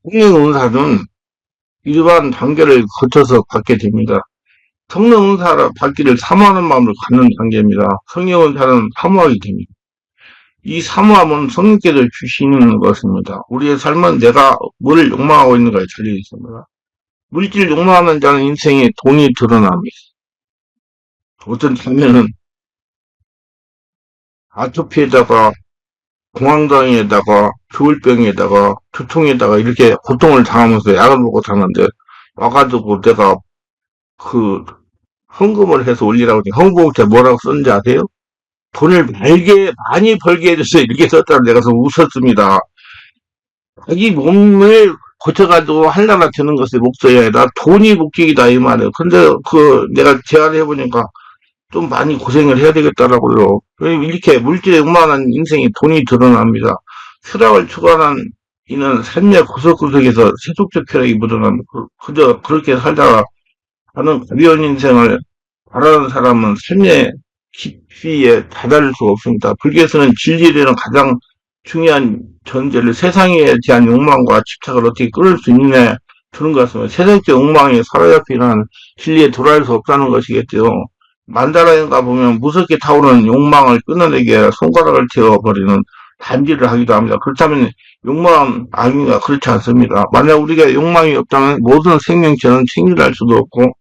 성령은사는 일반 단계를 거쳐서 받게 됩니다. 성령은사 받기를 사모하는 마음을 갖는 단계입니다. 성령은사는 사모하게 됩니다. 이 사모함은 성령께서 주시는 것입니다. 우리의 삶은 내가 뭘 욕망하고 있는가에 달려 있습니다. 물질 욕망하는 자는 인생에 돈이 드러납니다. 어떤 장면은 아토피에다가 공황장애에다가 조울병에다가 두통에다가 이렇게 고통을 당하면서 약을 먹고 사는데 와가지고 내가 그 헌금을 해서 올리라고 했더니 헌금복에 뭐라고 썼는지 아세요? 돈을 많이 벌게 해줬어요. 이렇게 썼다고 내가 서 웃었습니다. 자기 몸을 고쳐가지고 하려나 드는 것이 목적이 아니라 돈이 목적이다 이 말이에요. 근데 내가 제안을 해보니까 좀 많이 고생을 해야 되겠더라고요. 이렇게 물질에 흑만한 인생이 돈이 드러납니다. 쾌락을 추구하는 이는 삶의 구석구석에서 세속적 쾌락이 묻어난 그저 그렇게 살다가 하는 가벼운 인생을 바라는 사람은 삶의 깊이에 다다를 수가 없습니다. 불교에서는 진리라는 가장 중요한 전제를 세상에 대한 욕망과 집착을 어떻게 끊을 수 있느냐 주는 것 같습니다. 세상적 욕망이 사로잡혀 일어나는 진리에 돌아갈 수 없다는 것이겠죠. 만다라에 가보면 무섭게 타오르는 욕망을 끊어내게 손가락을 태워버리는 단지를 하기도 합니다. 그렇다면 욕망은 악인가 그렇지 않습니다. 만약 우리가 욕망이 없다면 모든 생명체는 챙겨갈 수도 없고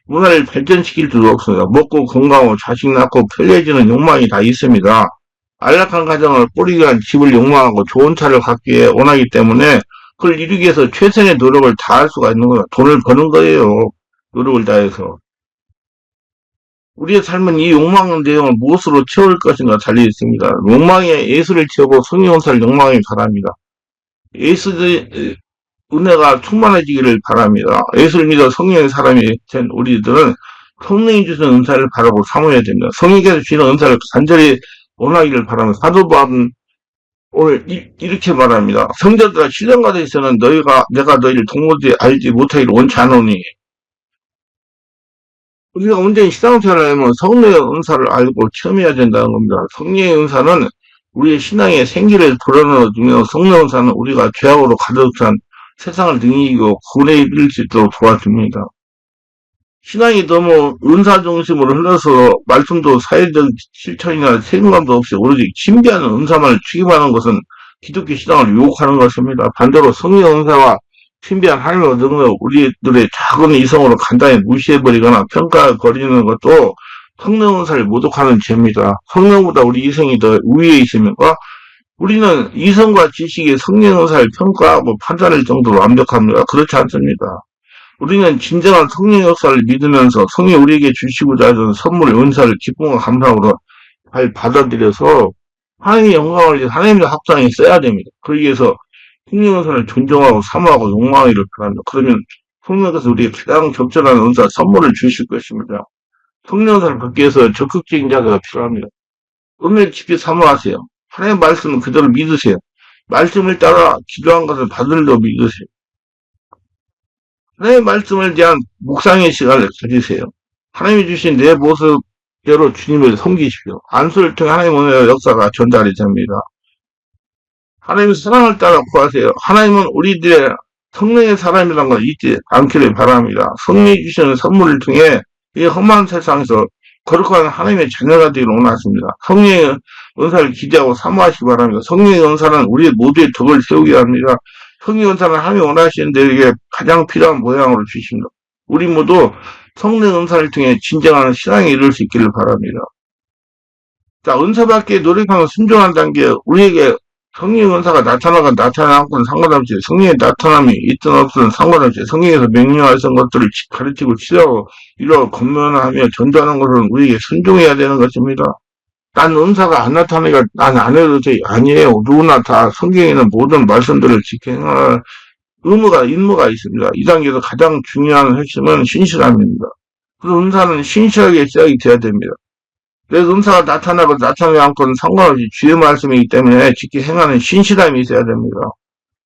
문화를 발전시킬 수도 없습니다. 먹고 건강하고 자식 낳고 편리해지는 욕망이 다 있습니다. 안락한 가정을 꾸리기 위한 집을 욕망하고 좋은 차를 갖기 위해 원하기 때문에 그걸 이루기 위해서 최선의 노력을 다할 수가 있는 거예요. 돈을 버는 거예요. 노력을 다해서. 우리의 삶은 이 욕망의 내용을 무엇으로 채울 것인가 달려 있습니다. 욕망의 예수를 채우고 성령은사를 욕망하기 바랍니다. 예수의 은혜가 충만해지기를 바랍니다. 예수를 믿어 성령의 사람이 된 우리들은 성령이 주시는 은사를 바라고 사모해야 됩니다. 성령께서 주시는 은사를 간절히 원하기를 바랍니다. 사도 바울은 오늘 이렇게 말합니다. 성자들아 신령가에 있어는 내가 너희를 동무지 알지 못하기를 원치 않으니 우리가 온전히 신앙생활을 하면 성령의 은사를 알고 체험해야 된다는 겁니다. 성령의 은사는 우리의 신앙의 생기를 불어넣어주며 성령 은사는 우리가 죄악으로 가득 찬 세상을 등이기고 구원에 이를 수 있도록 도와줍니다. 신앙이 너무 은사 중심으로 흘러서 말씀도 사회적 실천이나 책임감도 없이 오로지 신비한 은사만을 취급하는 것은 기독교 신앙을 유혹하는 것입니다. 반대로 성령 은사와 신비한 하나님의 능력, 우리들의 작은 이성으로 간단히 무시해버리거나 평가거리는 것도 성령 은사를 모독하는 죄입니다. 성령보다 우리 이성이 더 우위에 있으면과 우리는 이성과 지식이 성령 은사를 평가하고 판단할 정도로 완벽합니다. 그렇지 않습니다. 우리는 진정한 성령 역사를 믿으면서 성령이 우리에게 주시고자 하는 선물, 은사를 기쁨과 감사함으로 잘 받아들여서 하나님의 영광을 위해 하나님의 합당에 써야 됩니다. 그러기 위해서 성령 은사를 존중하고 사모하고 욕망하기를 바랍니다. 그러면 성령께서 우리에게 가장 적절한 은사, 선물을 주실 것입니다. 성령 은사를 받기 위해서 적극적인 자세가 필요합니다. 은혜를 깊이 사모하세요. 하나님의 말씀을 그대로 믿으세요. 말씀을 따라 기도한 것을 받으려고 믿으세요. 하나님의 말씀을 대한 묵상의 시간을 가지세요. 하나님이 주신 내 모습대로 주님을 섬기십시오. 안수를 통해 하나님의 은혜의 역사가 전달이 됩니다. 하나님의 사랑을 따라 구하세요. 하나님은 우리들의 성령의 사람이라는 걸 잊지 않기를 바랍니다. 성령이 주시는 선물을 통해 이 험한 세상에서 거룩한 하나님의 자녀가 되기를 원하십니다. 성령의 은사를 기대하고 사모하시기 바랍니다. 성령의 은사는 우리 모두의 덕을 세우게 합니다. 성령의 은사는 하나님이 원하시는 데에게 가장 필요한 모양으로 주십니다. 우리 모두 성령의 은사를 통해 진정한 신앙에 이룰 수 있기를 바랍니다. 자, 은사받기에 노력하며 순종한다는 게 우리에게 성령의 은사가 나타나건 나타나지 않건 상관없이 성령의 나타남이 있든 없든 상관없이 성령에서 명령하신 것들을 가르치고 치료하고 이루어 건면하며 전도하는 것은 우리에게 순종해야 되는 것입니다. 난 은사가 안 나타나니까 난 안 해도 돼. 아니에요. 누구나 다 성경에는 모든 말씀들을 지켜야 임무가 있습니다. 이 단계에서 가장 중요한 핵심은 신실함입니다. 그래서 은사는 신실하게 시작이 돼야 됩니다. 그래서 은사가 나타나고 나타나지 않고는 상관없이 주의 말씀이기 때문에 지키 행하는 신실함이 있어야 됩니다.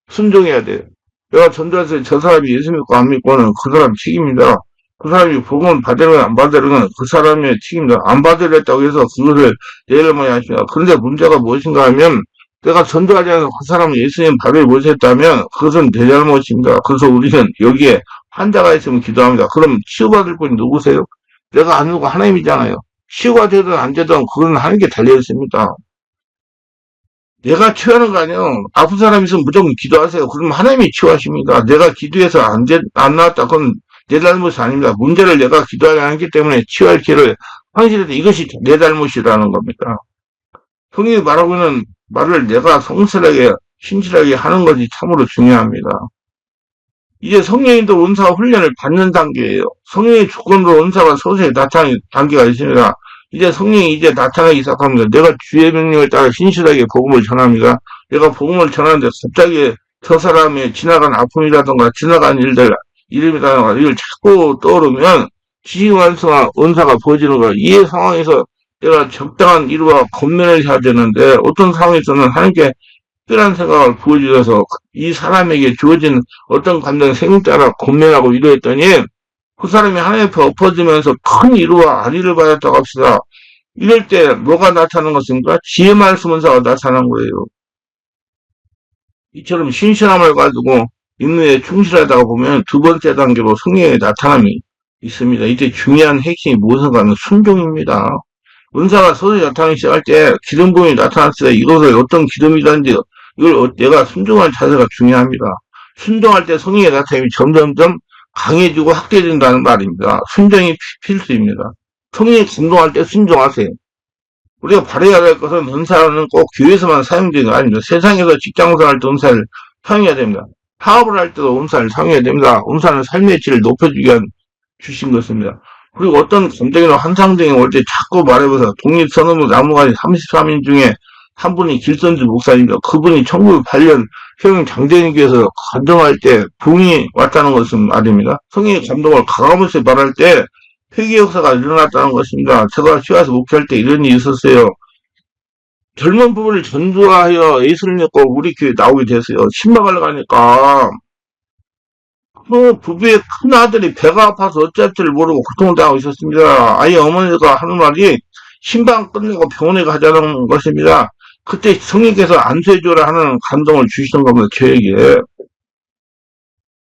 순종해야 돼요. 내가 전도해서 저 사람이 예수 믿고 안 믿고는 그 사람 책임입니다. 그 사람이 복음을 받으려면 안 받으려면 그 사람의 책임입니다. 안 받으려 했다고 해서 그것을 내일 뭐냐 하십니다. 그런데 문제가 무엇인가 하면 내가 전도하지 않아서 그 사람은 예수님 밥에 못했다면 그것은 내 잘못입니다. 그래서 우리는 여기에 환자가 있으면 기도합니다. 그럼 치유받을 분이 누구세요? 내가 아니고 하나님이잖아요. 치유가 되든 안 되든 그건 하나님께 달려있습니다. 내가 치유하는 거 아니에요. 아픈 사람 있으면 무조건 기도하세요. 그러면 하나님이 치유하십니다. 내가 기도해서 안 나왔다. 그건 내 잘못이 아닙니다. 문제를 내가 기도하지 않기 때문에 치유할 길을 황실에서 이것이 내 잘못이라는 겁니다. 성경이 말하고 있는 말을 내가 성실하게, 신실하게 하는 것이 참으로 중요합니다. 이제 성령님도 은사 훈련을 받는 단계예요. 성령의 주권으로 은사가 서서히 나타나는 단계가 있습니다. 이제 성령이 이제 나타나기 시작합니다. 내가 주의 명령을 따라 신실하게 복음을 전합니다. 내가 복음을 전하는데 갑자기 저 사람의 지나간 아픔이라든가 지나간 일들, 이름이라든가 이걸 자꾸 떠오르면 지휘완성한 은사가 보여지는 거예요. 이 상황에서 내가 적당한 이루와 권면을 해야 되는데 어떤 상황에서는 하나님께 특별한 생각을 부어주셔서 이 사람에게 주어진 어떤 감정의 생각 따라 권면하고 이루었더니 그 사람이 하나님 앞에 엎어지면서 큰 이루와 안위를 받았다고 합시다. 이럴 때 뭐가 나타나는 것입니까? 지혜 말씀 은사가 나타난 거예요. 이처럼 신실함을 가지고 임무에 충실하다가 보면 두 번째 단계로 성령의 나타남이 있습니다. 이때 중요한 핵심이 무엇인가 하면 순종입니다. 은사가 서서히 나타나기 시작할 때 기름 부음이 나타났을 때 이것을 어떤 기름이든지 이걸 내가 순종할 자세가 중요합니다. 순종할 때 성령의 나타남이 점점점 강해지고 확대된다는 말입니다. 순종이 필수입니다. 성령이 감동할 때 순종하세요. 우리가 바라야 될 것은 은사는 꼭 교회에서만 사용되는 게 아닙니다. 세상에서 직장생활 할 때 은사를 사용해야 됩니다. 사업을 할 때도 은사를 사용해야 됩니다. 은사는 삶의 질을 높여주기 위한 주신 것입니다. 그리고 어떤 감정이나 환상적이 올 때 자꾸 말해보세요. 독립선언부 나무가지 33인 중에 한 분이 길선주 목사입니다. 그분이 1908년 평양 장대인교에서 감동할 때 붕이 왔다는 것은 말입니다. 성령의 감동을 가감없이 말할 때 회개 역사가 일어났다는 것입니다. 제가 시와에서 목회할 때 이런 일이 있었어요. 젊은 부부를 전도하여 예수를 믿고 우리 교회에 나오게 됐어요. 신방을 가니까 그 부부의 큰 아들이 배가 아파서 어쩔 줄 모르고 고통을 당하고 있었습니다. 아이 어머니가 하는 말이 신방 끝내고 병원에 가자는 것입니다. 그때 성령께서 안수해줘라 하는 감동을 주시는 겁니다. 저에게.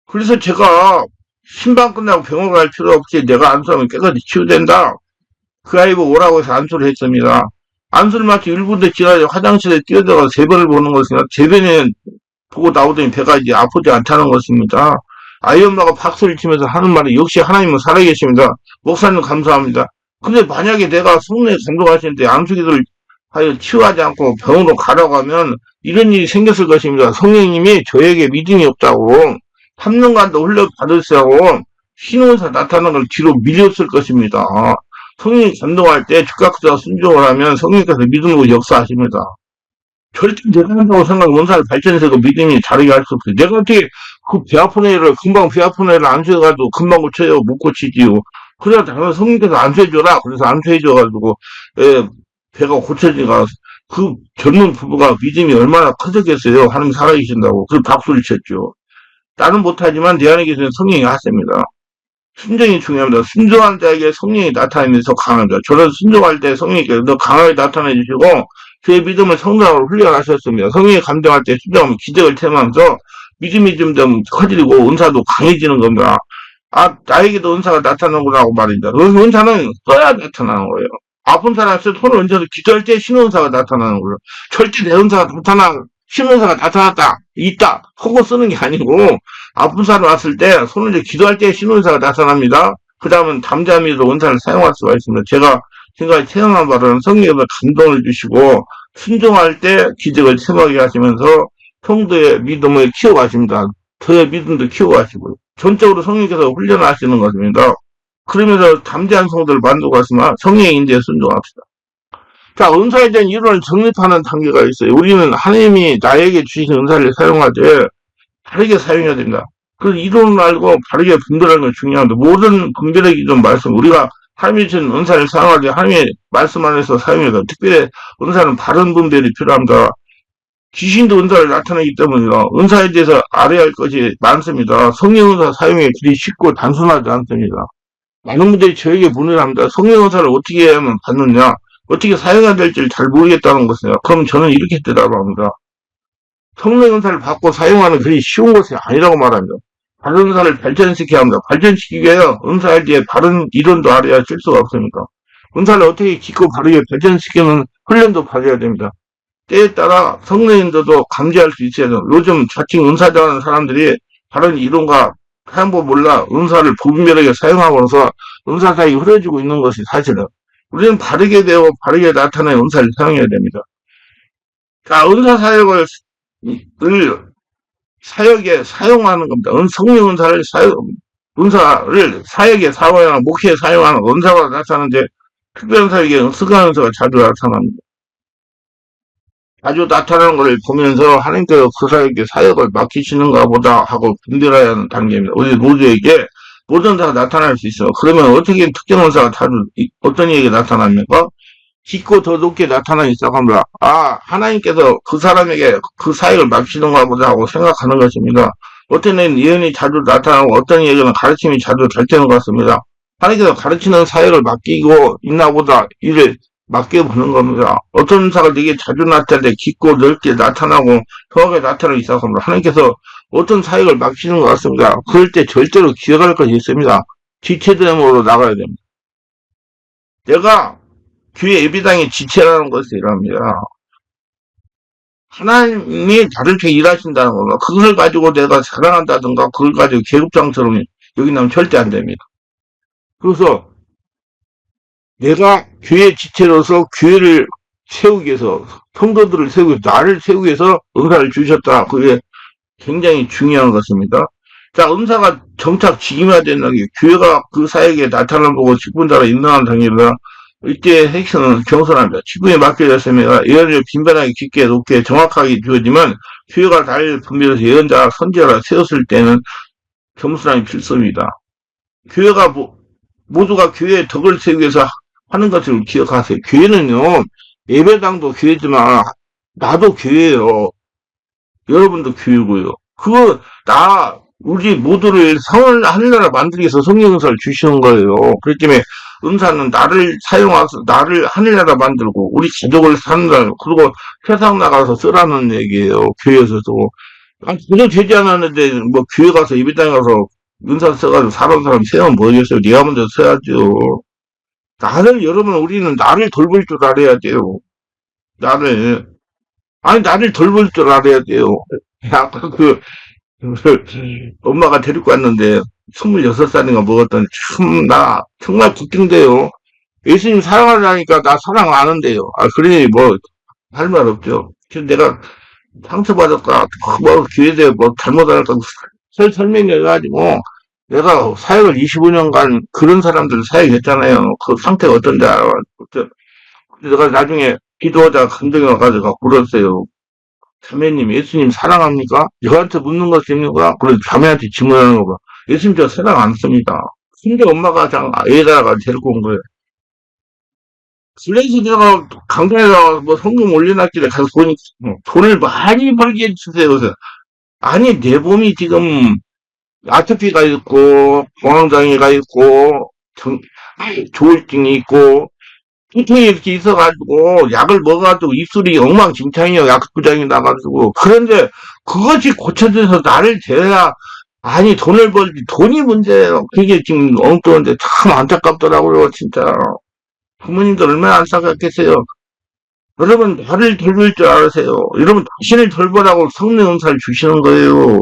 그래서 제가 신방 끝나고 병원 갈 필요 없이 내가 안수하면 깨끗이 치유된다. 그 아이 보고 오라고 해서 안수를 했습니다. 안수를 마치 1분도 지나서 화장실에 뛰어들어가 세 번을 보는 것입니다. 세 번에 보고 나오더니 배가 이제 아프지 않다는 것입니다. 아이 엄마가 박수를 치면서 하는 말이 역시 하나님은 살아계십니다. 목사님 감사합니다. 근데 만약에 내가 성령에 감동하시는데 안수기도를 하여 치유하지 않고 병원으로 가라고 하면 이런 일이 생겼을 것입니다. 성령님이 저에게 믿음이 없다고 3년간도 훈련 받으시라고 신원사 나타나는 걸 뒤로 밀렸을 것입니다. 성령이 감동할 때 즉각적으로 순종을 하면 성령께서 믿음으로 역사하십니다. 절대 내가 한다고 생각하면 원사를 발전해서 그 믿음이 자르게 할 수 없어요. 내가 어떻게 그 배 아픈 애를 금방 배 아픈 애를 안수해가지고 금방 고쳐요. 못 고치지요. 그래야 당연히 성령께서 안수해줘라. 그래서 안수해줘가지고 배가 고쳐지니까 그 젊은 부부가 믿음이 얼마나 커졌겠어요. 하나님 살아계신다고. 그 박수를 쳤죠. 나는 못하지만 내 안에 계시는 성령이 하십니다. 순종이 중요합니다. 순종한 자에게 성령이 나타내면서 강합니다. 저는 순종할 때 성령께서 더 강하게 나타내 주시고 저의 믿음을 성장으로 훈련하셨습니다. 성령이 감동할 때 순종하면 기적을 체험하면서 믿음이 좀 커지고 은사도 강해지는 겁니다. 아, 나에게도 은사가 나타나구나고 말입니다. 은사는 써야 나타나는 거예요. 아픈 사람한테 손을 얹어서 기도할 때 신은사가 나타나는 거예요. 절대 내 은사가 신은사가 나타났다, 있다, 하고 쓰는 게 아니고, 아픈 사람 왔을 때 손을 이제 기도할 때 신은사가 나타납니다. 그 다음은 담자미로 은사를 사용할 수가 있습니다. 제가 생각에 체험한 바로는 성령께서 감동을 주시고, 순종할 때 기적을 체험하게 하시면서 성도의 믿음을 키워가십니다. 저의 믿음도 키워가시고요. 전적으로 성령께서 훈련하시는 것입니다. 그러면서 담대한 성도를 만들고 갔으면 성령의 인도에 순종합시다. 자, 은사에 대한 이론을 정립하는 단계가 있어요. 우리는 하나님이 나에게 주신 은사를 사용하되 바르게 사용해야 된다. 그 이론을 알고 바르게 분별하는 건 중요합니다. 모든 분별의 기준 말씀, 우리가 하나님이 주신 은사를 사용하되 하나님의 말씀 안에서 사용해야 된다. 특별히 은사는 바른 분별이 필요합니다. 귀신도 은사를 나타내기 때문이라 은사에 대해서 알아야 할 것이 많습니다. 성령 은사 사용의 길이 쉽고 단순하지 않습니다. 많은 분들이 저에게 문의를 합니다. 성령 은사를 어떻게 하면 받느냐, 어떻게 사용해야 될지 잘 모르겠다는 것이에요. 그럼 저는 이렇게 대답합니다. 성령 은사를 받고 사용하는 그리 쉬운 것이 아니라고 말합니다. 바른 은사를 발전시켜야 합니다. 발전시키기 위해 은사에 대해 바른 이론도 알아야 쓸 수가 없습니다. 은사를 어떻게 깊고 바르게 발전시키는 훈련도 받아야 됩니다. 때에 따라 성령인들도 감지할 수 있어야 돼요. 요즘 자칭 은사자하는 사람들이 바른 이론과 사용법 몰라 은사를 부분별하게 사용함으로써 은사 사이 흐려지고 있는 것이 사실은 우리는 바르게 되고 바르게 나타나는 은사를 사용해야 됩니다. 자, 은사 사역을 사역에 사용하는 겁니다. 성령 은사를 은사를 사역에 사용하는 목회에 사용하는 은사가 나타나는데 특별한 사역에 승한 은사가 자주 나타납니다. 자주 나타나는 것을 보면서 하나님께서 그 사역에 사역을 맡기시는가 보다 하고 분별해야 하는 단계입니다. 우리 모두에게 모든 은사가 나타날 수 있어요. 그러면 어떻게 특정 은사가 자주 어떤 이에게 나타납니까? 깊고 더 높게 나타나기 시작합니다. 아, 하나님께서 그 사람에게 그 사역을 맡기는가 보다 하고 생각하는 것입니다. 어떤 애는 예언이 자주 나타나고 어떤 이에게는 가르침이 자주 잘 되는 것 같습니다. 하나님께서 가르치는 사역을 맡기고 있나 보다 이를 맡겨보는 겁니다. 어떤 은사가 되게 자주 나타날 때 깊고 넓게 나타나고 정확하게 나타나기 시작합니다. 하나님께서 어떤 사역을 맡기는 것 같습니다. 그럴 때 절대로 기억할 것이 있습니다. 지체됨으로 나가야 됩니다. 내가 교회 예배당의 지체라는 것을 이랍니다. 하나님이 나를 통해 일하신다는 겁니다. 그걸 가지고 내가 사랑한다든가 그걸 가지고 계급장처럼 여기나면 절대 안 됩니다. 그래서 내가 교회 지체로서 교회를 세우기 위해서 성도들을 세우기 위해서 나를 세우기 위해서 은사를 주셨다. 그게 굉장히 중요한 것입니다. 자, 은사가 정착 직임화되는 게 교회가 그 사역에 나타나는 보고 직분자로 인정하는 단계입니다. 이때 핵심은 경선합니다. 직분에 맡겨졌으면 예언을 빈번하게 깊게 높게 정확하게 주어지만 교회가 날 분별해서 예언자 선지자라 세웠을 때는 겸손함이 필수입니다. 교회가 모두가 교회의 덕을 세우기 위해서 하는 것을 기억하세요. 교회는요, 예배당도 교회지만 나도 교회예요. 여러분도 교회고요. 우리 모두를 성을 하늘나라 만들기 위해서 성령 은사를 주시는 거예요. 그렇기 때문에 은사는 나를 사용해서 나를 하늘나라 만들고 우리 가족을 사는다. 그리고 세상 나가서 쓰라는 얘기예요. 교회에서도. 전혀 되지 않았는데 뭐 교회 가서 예배당에 가서 은사 써가지고 사람 세우면 뭐겠어요. 네가 먼저 써야죠. 우리는 나를 돌볼 줄 알아야 돼요. 나를 돌볼 줄 알아야 돼요. 아까 엄마가 데리고 왔는데, 26살인가 먹었더니, 정말 걱정돼요. 예수님 사랑하려니까 나 사랑 안 한대요. 그러니 할 말 없죠. 그래서 내가 상처받았다, 교회에 잘못할까, 설명해가지고, 내가 사역을 25년간 그런 사람들 사역했잖아요. 그 상태가 어떤지 알아. 내가 나중에 기도하자 감동이 와가지고 물었어요. 자매님, 예수님 사랑합니까? 저한테 묻는 것입니까? 그래서 자매한테 질문하는 거 봐. 예수님 저 사랑 안 씁니다. 근데 엄마가 애다가 데리고 온 거예요. 그래서 내가 강단에다가 성금 올려놨길래 가서 보니까 돈을 많이 벌게 해주세요. 그래서 아니 내 몸이 지금 아토피가 있고 공황장애가 있고 조울증이 있고 통증이 이렇게 있어가지고 약을 먹어가지고 입술이 엉망진창이에요. 약부장이 나가지고. 그런데 그것이 고쳐져서 나를 대야 아니 돈을 벌지 돈이 문제예요. 그게 지금 엉뚱한데 참 안타깝더라고요. 진짜 부모님들 얼마나 안타깝겠어요. 여러분 나를 돌볼 줄 알으세요. 여러분 당신을 돌보라고 성령 은사를 주시는 거예요.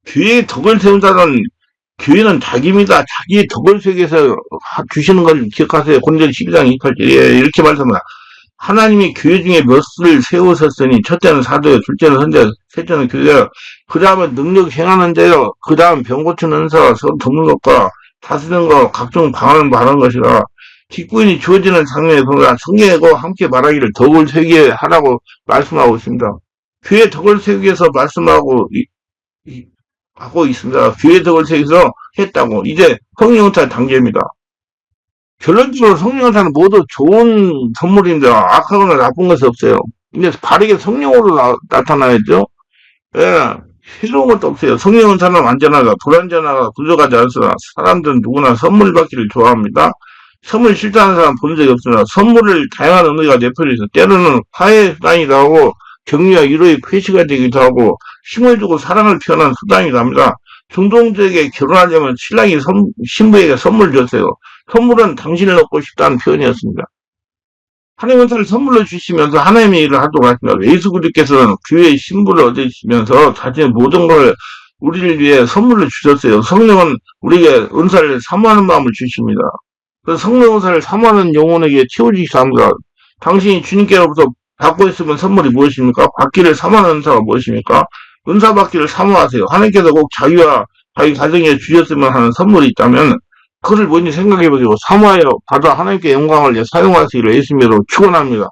교회의 덕을 세운다는 교회는 자기입니다. 자기의 덕을 세계에서 주시는 걸 기억하세요. 고린도서 12장 28절에 이렇게 말씀합니다. 하나님이 교회 중에 몇을 세우셨으니 첫째는 사도요, 둘째는 선지자, 셋째는 교회요. 그 다음에 능력 행하는데요. 그 다음 병 고치는 은사, 서로 돕는 것과 다스리는 것, 각종 방언을 말하는 것이라 직분이 주어지는 장면에 보면 성령하고 함께 말하기를 덕을 세우게 하라고 말씀하고 있습니다. 교회 덕을 세우기 위해서 말씀하고 하고 있습니다. 교회 덕을 세워서 했다고. 이제 성령은사 단계입니다. 결론적으로 성령은사는 모두 좋은 선물입니다. 악하거나 나쁜 것이 없어요. 근데 바르게 성령으로 나타나야죠. 예, 새로운 것도 없어요. 성령은사는 완전하다, 불완전하다, 부족하지 않습니다. 사람들은 누구나 선물 받기를 좋아합니다. 선물 싫다는 사람 본 적이 없습니다. 선물을 다양한 의미가 내포되어 있어. 때로는 화해단이라고 격려와 위로의 표시가 되기도 하고 힘을 주고 사랑을 표현하는 수단이기도 합니다. 중동적에게 결혼하려면 신랑이 신부에게 선물 줬어요. 선물은 당신을 얻고 싶다는 표현이었습니다. 하나님 은사를 선물로 주시면서 하나님의 일을 하도록 하십니다. 예수 그리스도께서는 교회의 신부를 얻으시면서 자신의 모든 걸 우리를 위해 선물로 주셨어요. 성령은 우리에게 은사를 사모하는 마음을 주십니다. 그래서 성령 은사를 사모하는 영혼에게 채워주시기 합니다. 당신이 주님께로부터 받고 있으면 선물이 무엇입니까? 받기를 사모하는 은사가 무엇입니까? 은사 받기를 사모하세요. 하나님께서 꼭 자기와 자기 가정에 주셨으면 하는 선물이 있다면 그를 뭔지 생각해보시고 사모하여 받아 하나님께 영광을 사용하시기를 예수님으로 축원합니다.